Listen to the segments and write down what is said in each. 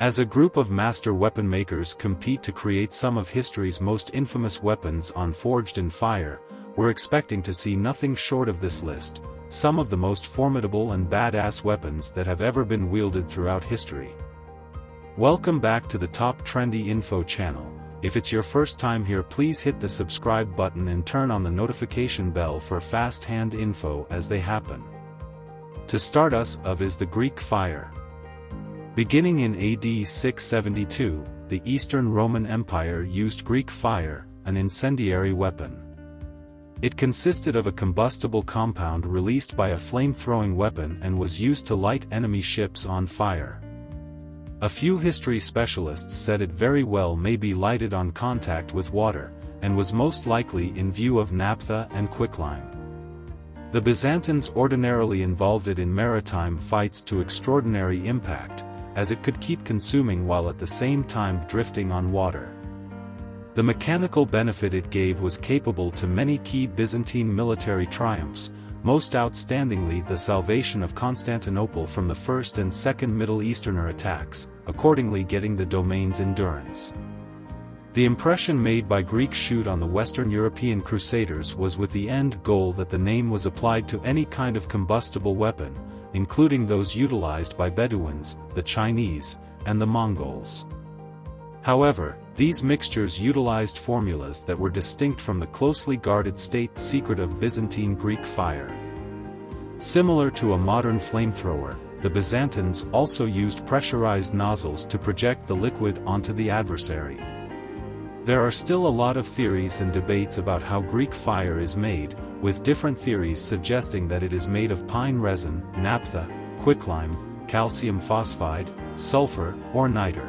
As a group of master weapon makers compete to create some of history's most infamous weapons on Forged in Fire, we're expecting to see nothing short of this list, some of the most formidable and badass weapons that have ever been wielded throughout history. Welcome back to the Top Trendy Info channel. If it's your first time here, please hit the subscribe button and turn on the notification bell for fast-hand info as they happen. To start us off is the Greek fire. Beginning in AD 672, the Eastern Roman Empire used Greek fire, an incendiary weapon. It consisted of a combustible compound released by a flame-throwing weapon and was used to light enemy ships on fire. A few history specialists said it very well may be lighted on contact with water, and was most likely in view of naphtha and quicklime. The Byzantines ordinarily involved it in maritime fights to extraordinary impact, as it could keep consuming while at the same time drifting on water. The mechanical benefit it gave was capable to many key Byzantine military triumphs, most outstandingly the salvation of Constantinople from the First and Second Middle Easterner attacks, accordingly getting the domain's endurance. The impression made by Greek shoot on the Western European Crusaders was with the end goal that the name was applied to any kind of combustible weapon, including those utilized by Bedouins, the Chinese, and the Mongols. However, these mixtures utilized formulas that were distinct from the closely guarded state secret of Byzantine Greek fire. Similar to a modern flamethrower, the Byzantines also used pressurized nozzles to project the liquid onto the adversary. There are still a lot of theories and debates about how Greek fire is made, with different theories suggesting that it is made of pine resin, naphtha, quicklime, calcium phosphide, sulfur, or niter.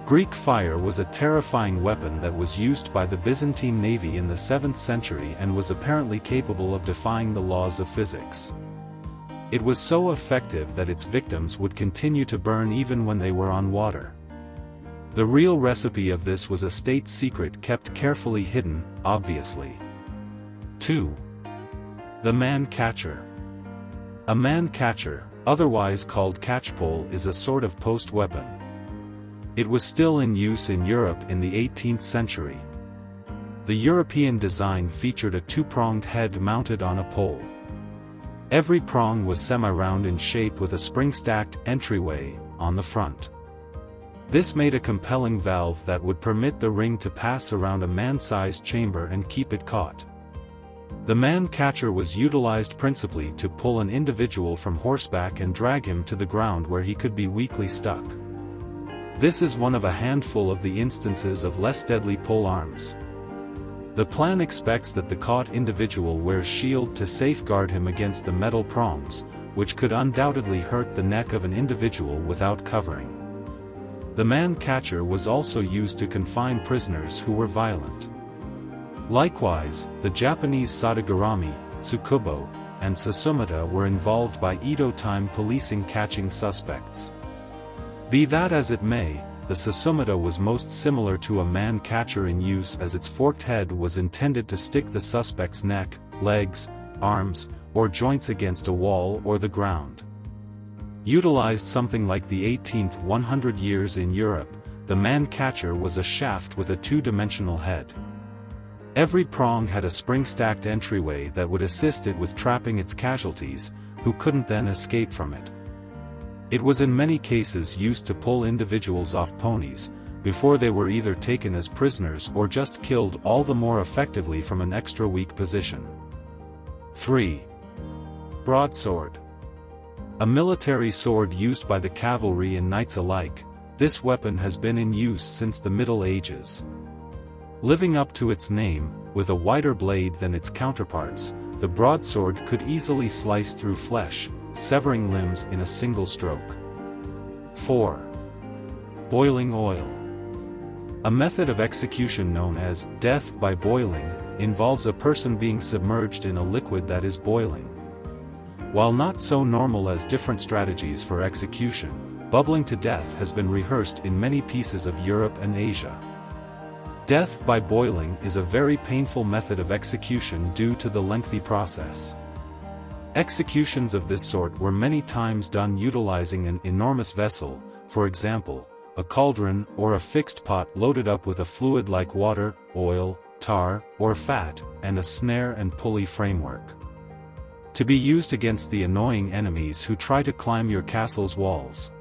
Greek fire was a terrifying weapon that was used by the Byzantine navy in the 7th century and was apparently capable of defying the laws of physics. It was so effective that its victims would continue to burn even when they were on water. The real recipe of this was a state secret kept carefully hidden, obviously. 2. The man-catcher. A man-catcher, otherwise called catchpole, is a sort of post weapon. It was still in use in Europe in the 18th century. The European design featured a two-pronged head mounted on a pole. Every prong was semi-round in shape with a spring-stacked entryway on the front. This made a compelling valve that would permit the ring to pass around a man-sized chamber and keep it caught. The man-catcher was utilized principally to pull an individual from horseback and drag him to the ground where he could be weakly stuck. This is one of a handful of the instances of less deadly pole arms. The plan expects that the caught individual wears shield to safeguard him against the metal prongs, which could undoubtedly hurt the neck of an individual without covering. The man-catcher was also used to confine prisoners who were violent. Likewise, the Japanese Sadagarami, Tsukubo, and Sasumata were involved by Edo-time policing catching suspects. Be that as it may, the Sasumata was most similar to a man-catcher in use as its forked head was intended to stick the suspect's neck, legs, arms, or joints against a wall or the ground. Utilized something like the 18th 100 years in Europe, the man-catcher was a shaft with a two-dimensional head. Every prong had a spring-stacked entryway that would assist it with trapping its casualties, who couldn't then escape from it. It was in many cases used to pull individuals off ponies, before they were either taken as prisoners or just killed, all the more effectively from an extra weak position. 3. Broadsword. A military sword used by the cavalry and knights alike, this weapon has been in use since the Middle Ages. Living up to its name, with a wider blade than its counterparts, the broadsword could easily slice through flesh, severing limbs in a single stroke. 4. Boiling oil. A method of execution known as death by boiling involves a person being submerged in a liquid that is boiling. While not so normal as different strategies for execution, bubbling to death has been rehearsed in many pieces of Europe and Asia. Death by boiling is a very painful method of execution due to the lengthy process. Executions of this sort were many times done utilizing an enormous vessel, for example, a cauldron or a fixed pot loaded up with a fluid like water, oil, tar, or fat, and a snare and pulley framework. To be used against the annoying enemies who try to climb your castle's walls.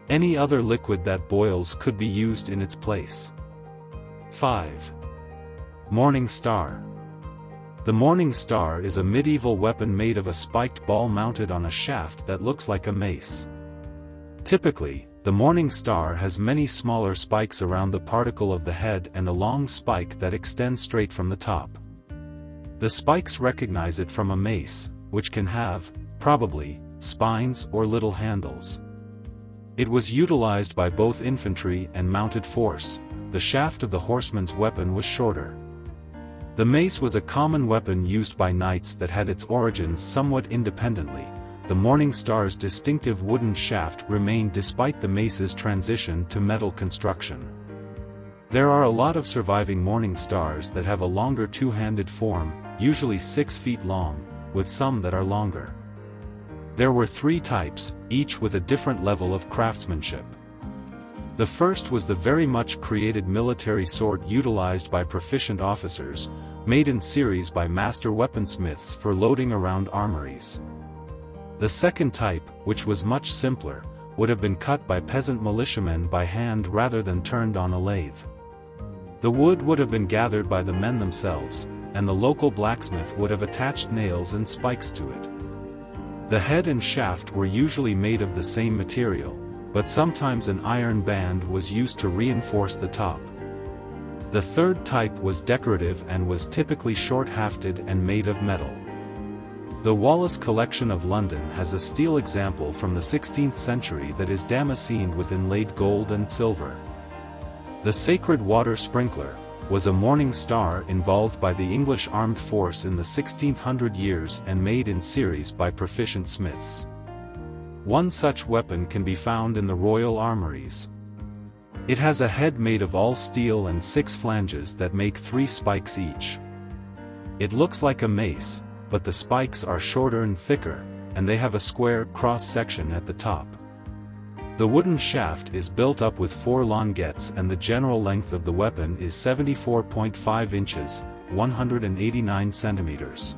Any other liquid that boils could be used in its place. 5. Morning Star. The Morning Star is a medieval weapon made of a spiked ball mounted on a shaft that looks like a mace. Typically, the Morning Star has many smaller spikes around the particle of the head and a long spike that extends straight from the top. The spikes recognize it from a mace, which can have, probably, spines or little handles. It was utilized by both infantry and mounted force. The shaft of the horseman's weapon was shorter. The mace was a common weapon used by knights that had its origins somewhat independently. The Morning Star's distinctive wooden shaft remained despite the mace's transition to metal construction. There are a lot of surviving Morning Stars that have a longer two-handed form, usually 6 feet long, with some that are longer. There were 3 types, each with a different level of craftsmanship. The first was the very much created military sword utilized by proficient officers, made in series by master weaponsmiths for loading around armories. The second type, which was much simpler, would have been cut by peasant militiamen by hand rather than turned on a lathe. The wood would have been gathered by the men themselves, and the local blacksmith would have attached nails and spikes to it. The head and shaft were usually made of the same material, but sometimes an iron band was used to reinforce the top. The third type was decorative and was typically short-hafted and made of metal. The Wallace Collection of London has a steel example from the 16th century that is damascened with inlaid gold and silver. The Sacred Water Sprinkler was a Morning Star involved by the English armed force in the 1600 years and made in series by proficient smiths. One such weapon can be found in the royal armories. It has a head made of all steel and 6 flanges that make 3 spikes each. It looks like a mace, but the spikes are shorter and thicker, and they have a square cross-section at the top. The wooden shaft is built up with 4 languettes and the general length of the weapon is 74.5 inches, 189 centimeters.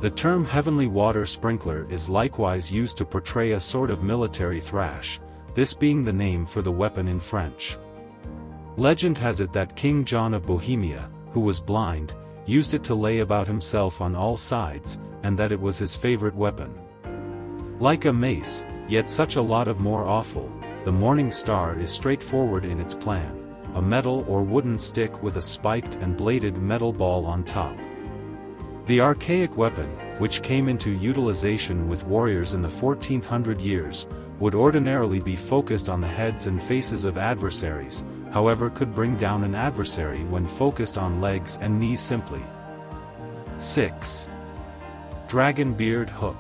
The term heavenly water sprinkler is likewise used to portray a sort of military thrash, this being the name for the weapon in French. Legend has it that King John of Bohemia, who was blind, used it to lay about himself on all sides, and that it was his favorite weapon. Like a mace, yet such a lot of more awful, the Morning Star is straightforward in its plan, a metal or wooden stick with a spiked and bladed metal ball on top. The archaic weapon, which came into utilization with warriors in the 1400 years, would ordinarily be focused on the heads and faces of adversaries, however could bring down an adversary when focused on legs and knees simply. 6. Dragon Beard Hook.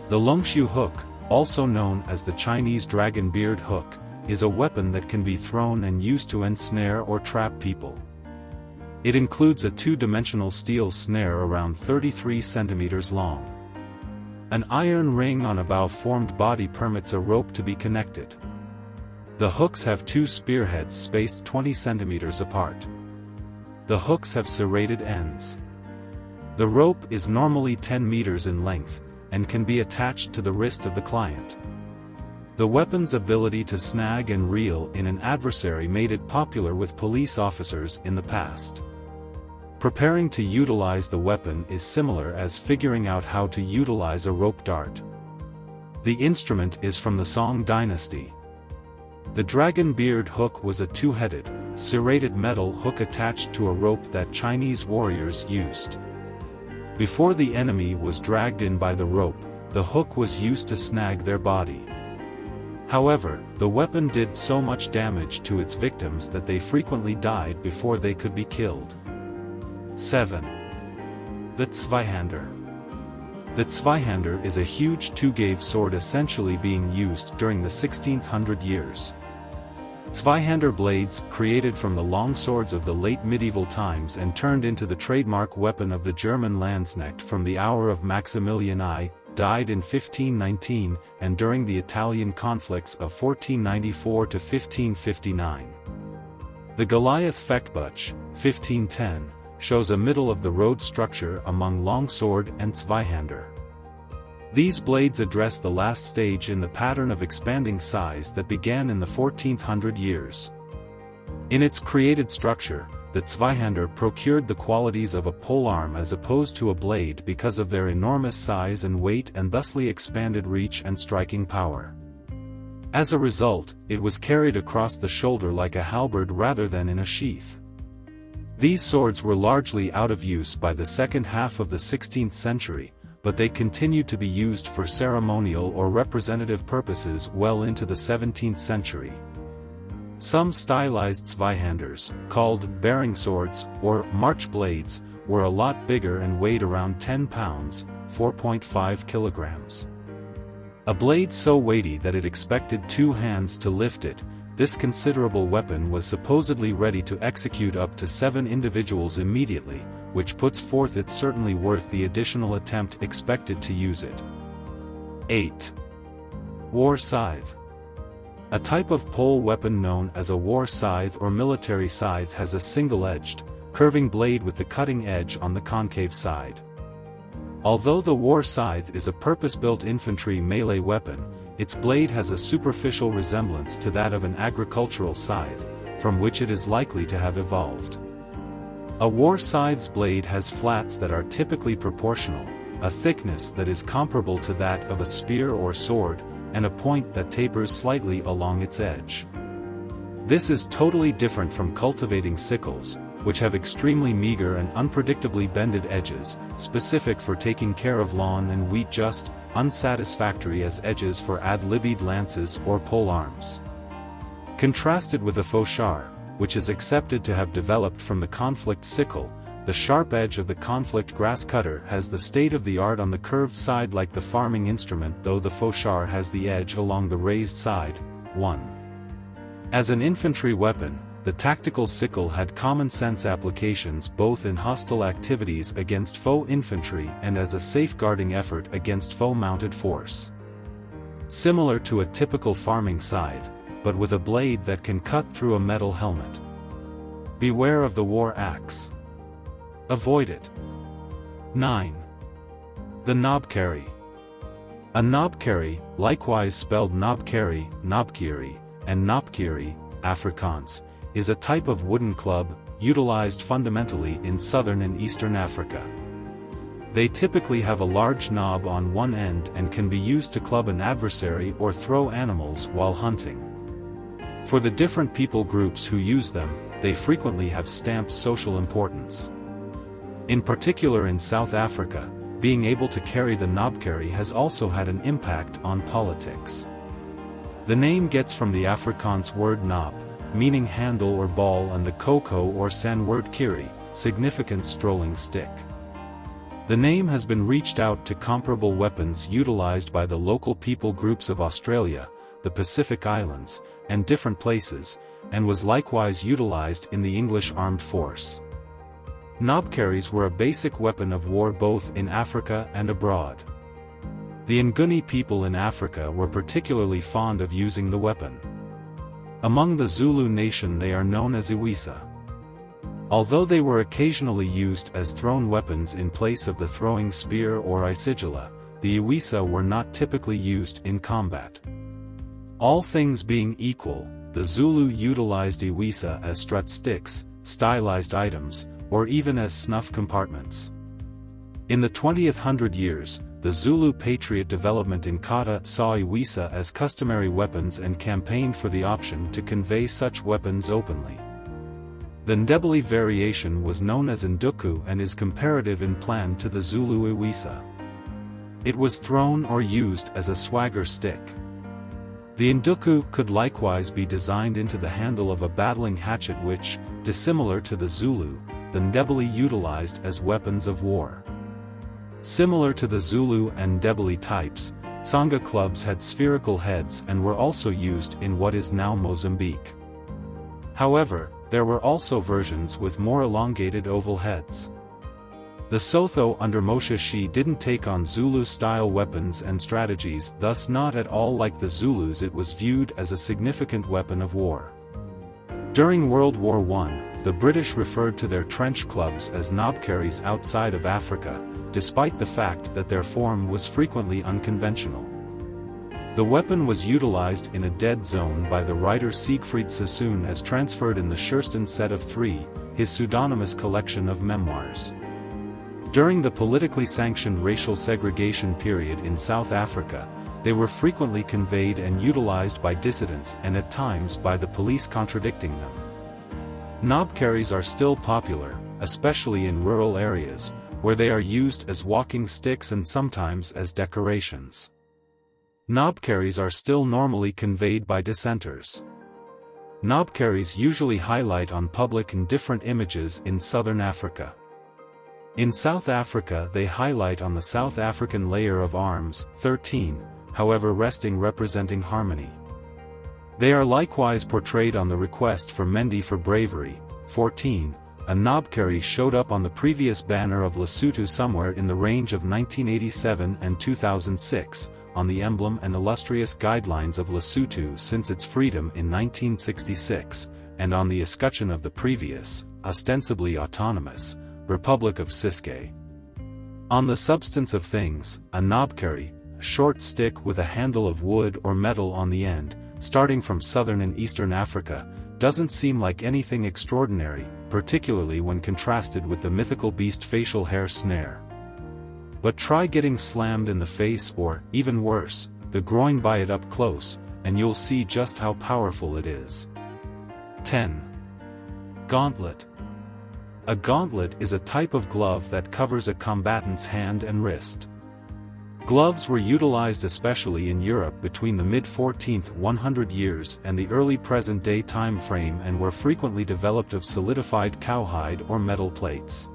The Longshu hook, also known as the Chinese dragon beard hook, is a weapon that can be thrown and used to ensnare or trap people. It includes a 2-dimensional steel snare around 33 centimeters long. An iron ring on a bow-formed body permits a rope to be connected. The hooks have 2 spearheads spaced 20 centimeters apart. The hooks have serrated ends. The rope is normally 10 meters in length, and can be attached to the wrist of the client. The weapon's ability to snag and reel in an adversary made it popular with police officers in the past. Preparing to utilize the weapon is similar as figuring out how to utilize a rope dart. The instrument is from the Song dynasty. The dragon beard hook was a 2-headed, serrated metal hook attached to a rope that Chinese warriors used. Before the enemy was dragged in by the rope, the hook was used to snag their body. However, the weapon did so much damage to its victims that they frequently died before they could be killed. 7. The Zweihander. The Zweihander is a huge 2-gave sword essentially being used during the 1600 years. Zweihander blades, created from the long swords of the late medieval times and turned into the trademark weapon of the German Landsknecht from the hour of Maximilian I, died in 1519 and during the Italian conflicts of 1494 to 1559. The Goliath Fechtbuch, 1510, shows a middle-of-the-road structure among longsword and zweihander. These blades address the last stage in the pattern of expanding size that began in the 1400 years. In its created structure, the zweihander procured the qualities of a polearm as opposed to a blade because of their enormous size and weight and thusly expanded reach and striking power. As a result, it was carried across the shoulder like a halberd rather than in a sheath. These swords were largely out of use by the second half of the 16th century, but they continued to be used for ceremonial or representative purposes well into the 17th century. Some stylized zweihanders, called bearing swords or march blades, were a lot bigger and weighed around 10 pounds, 4.5 kilograms. A blade so weighty that it expected two hands to lift it, this considerable weapon was supposedly ready to execute up to 7 individuals immediately, which puts forth it's certainly worth the additional attempt expected to use it. 8. War scythe. A type of pole weapon known as a war scythe or military scythe has a single-edged, curving blade with the cutting edge on the concave side. Although the war scythe is a purpose-built infantry melee weapon, its blade has a superficial resemblance to that of an agricultural scythe, from which it is likely to have evolved. A war scythe's blade has flats that are typically proportional, a thickness that is comparable to that of a spear or sword, and a point that tapers slightly along its edge. This is totally different from cultivating sickles, which have extremely meager and unpredictably bended edges, specific for taking care of lawn and wheat, just unsatisfactory as edges for ad-libbed lances or polearms. Contrasted with a fauchard, which is accepted to have developed from the conflict sickle, the sharp edge of the conflict grass cutter has the state-of-the-art on the curved side like the farming instrument, though the fauchard has the edge along the raised side. 1. As an infantry weapon, the tactical sickle had common-sense applications both in hostile activities against foe infantry and as a safeguarding effort against foe-mounted force. Similar to a typical farming scythe, but with a blade that can cut through a metal helmet. Beware of the war axe. Avoid it. 9. The knobkerrie. A knobkerrie, likewise spelled knobkerrie, knobkiri, and knobkiri, Afrikaans, is a type of wooden club, utilized fundamentally in southern and eastern Africa. They typically have a large knob on one end and can be used to club an adversary or throw animals while hunting. For the different people groups who use them, they frequently have stamped social importance. In particular in South Africa, being able to carry the knobkerrie has also had an impact on politics. The name gets from the Afrikaans word knob, meaning handle or ball, and the koko or San word kiri, significant strolling stick. The name has been reached out to comparable weapons utilized by the local people groups of Australia, the Pacific Islands, and different places, and was likewise utilized in the English armed force. Knobkerries were a basic weapon of war both in Africa and abroad. The Nguni people in Africa were particularly fond of using the weapon. Among the Zulu nation they are known as uwais. Although they were occasionally used as thrown weapons in place of the throwing spear or isigila, the uwais were not typically used in combat. All things being equal, the Zulu utilized uwais as strut sticks, stylized items, or even as snuff compartments. In the 20th hundred years, the Zulu Patriot development in Kata saw uwais as customary weapons and campaigned for the option to convey such weapons openly. The Ndebele variation was known as nduku and is comparative in plan to the Zulu uwais. It was thrown or used as a swagger stick. The nduku could likewise be designed into the handle of a battling hatchet which, dissimilar to the Zulu, the Ndebele utilized as weapons of war. Similar to the Zulu and Ndebele types, tsanga clubs had spherical heads and were also used in what is now Mozambique. However, there were also versions with more elongated oval heads. The Sotho under Moshe Shi didn't take on Zulu-style weapons and strategies, thus not at all like the Zulus. It was viewed as a significant weapon of war. During World War I, the British referred to their trench clubs as knobkerries outside of Africa, despite the fact that their form was frequently unconventional. The weapon was utilized in a dead zone by the writer Siegfried Sassoon as transferred in the Schurston Set of Three, his pseudonymous collection of memoirs. During the politically sanctioned racial segregation period in South Africa, they were frequently conveyed and utilized by dissidents and at times by the police contradicting them. Knobkerries are still popular, especially in rural areas, where they are used as walking sticks and sometimes as decorations. Knobkerries are still normally conveyed by dissenters. Knobkerries usually highlight on public and different images in southern Africa. In South Africa they highlight on the South African layer of arms, 13, however resting representing harmony. They are likewise portrayed on the request for Mendi for bravery, 14, a knobkerrie showed up on the previous banner of Lesotho somewhere in the range of 1987 and 2006, on the emblem and illustrious guidelines of Lesotho since its freedom in 1966, and on the escutcheon of the previous, ostensibly autonomous, Republic of Ciskei. On the substance of things, a knobkerrie, a short stick with a handle of wood or metal on the end, starting from southern and eastern Africa, doesn't seem like anything extraordinary, particularly when contrasted with the mythical beast facial hair snare. But try getting slammed in the face or, even worse, the groin by it up close, and you'll see just how powerful it is. 10. Gauntlet. A gauntlet is a type of glove that covers a combatant's hand and wrist. Gloves were utilized especially in Europe between the mid-14th 100 years and the early present-day time frame and were frequently developed of solidified cowhide or metal plates.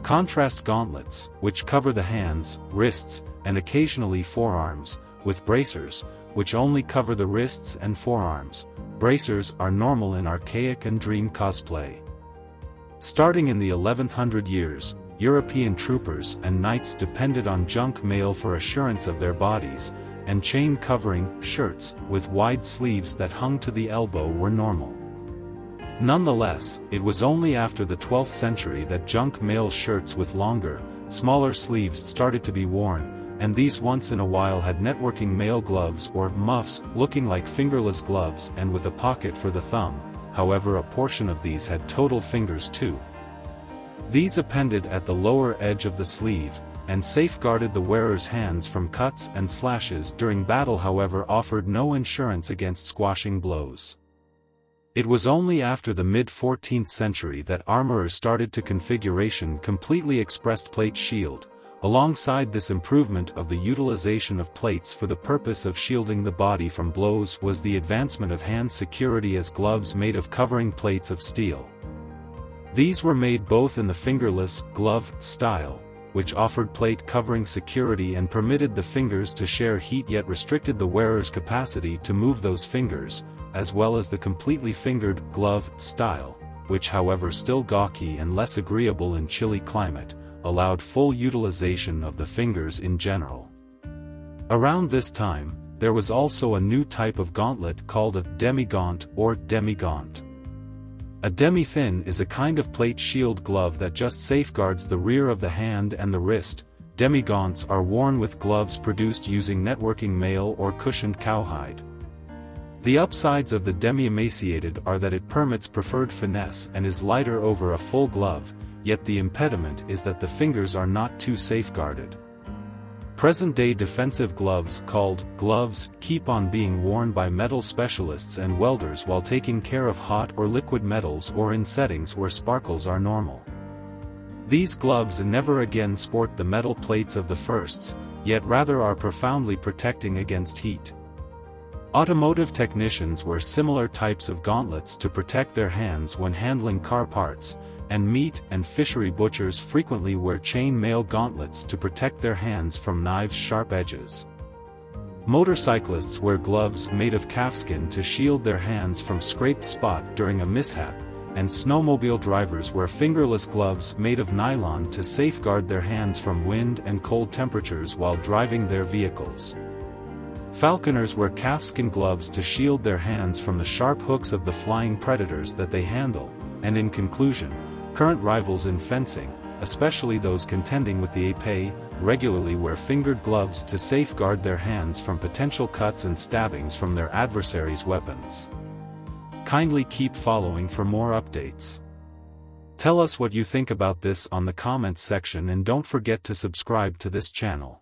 Contrast gauntlets, which cover the hands, wrists, and occasionally forearms, with bracers, which only cover the wrists and forearms. Bracers are normal in archaic and dream cosplay. Starting in the 1100 years, European troopers and knights depended on junk mail for assurance of their bodies, and chain-covering shirts with wide sleeves that hung to the elbow were normal. Nonetheless, it was only after the 12th century that junk mail shirts with longer, smaller sleeves started to be worn, and these once in a while had networking mail gloves or muffs looking like fingerless gloves and with a pocket for the thumb. However, a portion of these had total fingers too. These appended at the lower edge of the sleeve, and safeguarded the wearer's hands from cuts and slashes during battle, however offered no insurance against squashing blows. It was only after the mid-14th century that armorers started to configuration completely expressed plate shield. Alongside this improvement of the utilization of plates for the purpose of shielding the body from blows was the advancement of hand security as gloves made of covering plates of steel. These were made both in the fingerless glove style, which offered plate covering security and permitted the fingers to share heat yet restricted the wearer's capacity to move those fingers, as well as the completely fingered glove style, which however still gawky and less agreeable in chilly climate, allowed full utilization of the fingers in general. Around this time, there was also a new type of gauntlet called a demi-gaunt or demi-gaunt. A demi-thin is a kind of plate shield glove that just safeguards the rear of the hand and the wrist. Demi-gaunts are worn with gloves produced using networking mail or cushioned cowhide. The upsides of the demi-emaciated are that it permits preferred finesse and is lighter over a full glove, yet the impediment is that the fingers are not too safeguarded. Present-day defensive gloves called gloves keep on being worn by metal specialists and welders while taking care of hot or liquid metals or in settings where sparkles are normal. These gloves never again sport the metal plates of the firsts, yet rather are profoundly protecting against heat. Automotive technicians wear similar types of gauntlets to protect their hands when handling car parts, and meat and fishery butchers frequently wear chain mail gauntlets to protect their hands from knives' sharp edges. Motorcyclists wear gloves made of calfskin to shield their hands from scraped spot during a mishap, and snowmobile drivers wear fingerless gloves made of nylon to safeguard their hands from wind and cold temperatures while driving their vehicles. Falconers wear calfskin gloves to shield their hands from the sharp hooks of the flying predators that they handle. And in conclusion, current rivals in fencing, especially those contending with the épée, regularly wear fingered gloves to safeguard their hands from potential cuts and stabbings from their adversaries' weapons. Kindly keep following for more updates. Tell us what you think about this on the comments section and don't forget to subscribe to this channel.